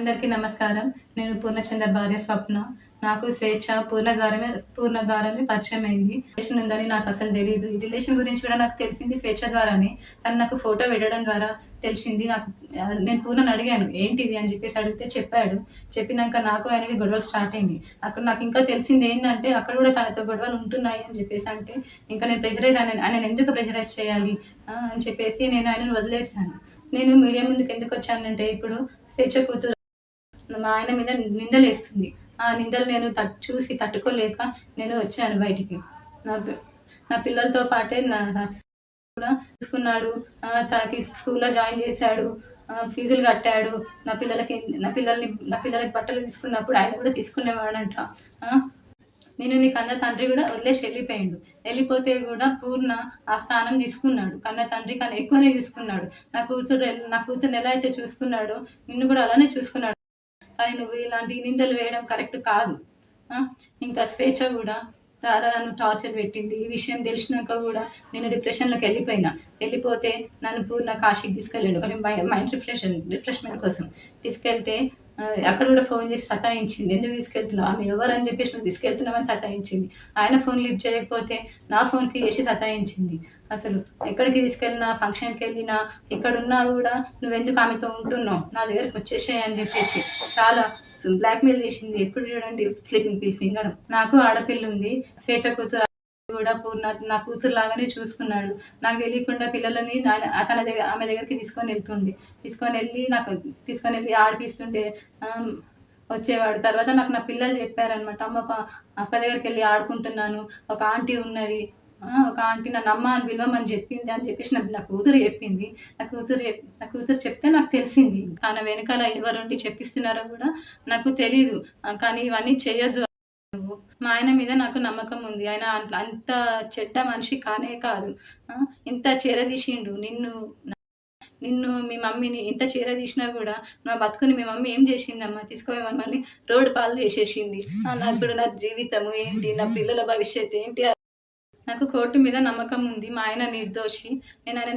అందరికీ నమస్కారం. నేను పూర్ణచంద్ర భార్య స్వప్న. నాకు స్వేచ్ఛ పూర్ణ ద్వారానే పరిచయం అయింది. రిలేషన్ ఉందని నాకు అసలు తెలీదు. ఈ రిలేషన్ గురించి కూడా నాకు తెలిసింది స్వేచ్ఛ ద్వారానే. తను నాకు ఫోటో పెట్టడం ద్వారా తెలిసింది. నేను పూర్ణని అడిగాను ఏంటిది అని చెప్పేసి అడిగితే చెప్పాడు. చెప్పినాక నాకు ఆయనకి గొడవలు స్టార్ట్ అయింది. అక్కడ నాకు ఇంకా తెలిసింది ఏంటంటే అక్కడ కూడా తనతో గొడవలు ఉంటున్నాయి అని చెప్పేసి అంటే ఇంకా నేను ఆయన ఎందుకు ప్రెజరైజ్ చేయాలి అని చెప్పేసి నేను ఆయనను వదిలేసాను. నేను మీడియా ముందుకు ఎందుకు వచ్చానంటే ఇప్పుడు స్వేచ్ఛ కూతురు మా ఆయన మీద నిందలేస్తుంది. ఆ నిందలు నేను చూసి తట్టుకోలేక నేను వచ్చాను బయటికి. నా పిల్లలతో పాటే కూడా చూసుకున్నాడు. తనకి స్కూల్లో జాయిన్ చేశాడు, ఫీజులు కట్టాడు. నా పిల్లలకి బట్టలు తీసుకున్నప్పుడు ఆయన కూడా తీసుకునేవాడంట. నేను నీ కన్న తండ్రి కూడా వదిలేసి వెళ్ళిపోయిండు. వెళ్ళిపోతే కూడా పూర్ణ ఆ స్థానం తీసుకున్నాడు. కన్న తండ్రి కన్నా ఎక్కువనే చూసుకున్నాడు. నా కూతురుని ఎలా అయితే చూసుకున్నాడో నిన్ను కూడా అలానే చూసుకున్నాడు. కానీ నువ్వు ఇలాంటి నిందలు వేయడం కరెక్ట్ కాదు. ఇంకా స్వేచ్ఛ కూడా చాలా నన్ను టార్చర్ పెట్టింది. ఈ విషయం తెలిసినాక కూడా నేను డిప్రెషన్లోకి వెళ్ళిపోతే నన్ను పూర్ణ కాశీకి తీసుకెళ్ళాడు. కానీ మైండ్ రిఫ్రెష్మెంట్ కోసం తీసుకెళ్తే అక్కడ కూడా ఫోన్ చేసి సతాయించింది. ఎందుకు తీసుకెళ్తున్నావు, ఆమె ఎవరని చెప్పేసి నువ్వు తీసుకెళ్తున్నావని సతాయించింది. ఆయన ఫోన్ లిఫ్ట్ చేయకపోతే నా ఫోన్కి చేసి సతాయించింది. అసలు ఎక్కడికి తీసుకెళ్ళినా, ఫంక్షన్కి వెళ్ళినా, ఎక్కడున్నా కూడా నువ్వెందుకు ఆమెతో ఉంటున్నావు, నా దగ్గరకు వచ్చేసాయి అని చెప్పేసి చాలా బ్లాక్మెయిల్ చేసింది. ఎప్పుడు చూడండి స్లీపింగ్ పిల్స్ మింగడం. నాకు ఆడపిల్ల ఉంది. స్వేచ్ఛ కూతురు కూడా నా కూతురు లాగానే చూసుకున్నాడు. నాకు తెలియకుండా పిల్లలని ఆమె దగ్గరికి తీసుకొని వెళ్ళి ఆడిపిస్తుంటే వచ్చేవాడు. తర్వాత నాకు నా పిల్లలు చెప్పారనమాట, అమ్మ ఒక అక్క దగ్గరికి వెళ్ళి ఆడుకుంటున్నాను, ఒక ఆంటీ ఉన్నది, ఒక ఆంటీ నన్ను అమ్మ అని పిలవమని చెప్పింది అని చెప్పేసి నా కూతురు చెప్పింది. నా కూతురు చెప్తే నాకు తెలిసింది. తన వెనకాల ఎవరుండి చెప్పిస్తున్నారో కూడా నాకు తెలీదు. కానీ ఇవన్నీ చెయ్యొద్దు. మా ఆయన మీద నాకు నమ్మకం ఉంది. ఆయన అంత చెడ్డ మనిషి కానే కాదు. ఇంత చేరదీసిండు నిన్ను మీ మమ్మీని ఇంత చేరదీసినా కూడా నా బతుకుని మీ మమ్మీ ఏం చేసిందమ్మా, తీసుకుపోయి మమ్మల్ని రోడ్డు పాలు చేసేసింది. ఇప్పుడు నా జీవితము ఏంటి, నా పిల్లల భవిష్యత్తు ఏంటి. నాకు కోర్టు మీద నమ్మకం ఉంది. మా ఆయన నిర్దోషి. నేను ఆయన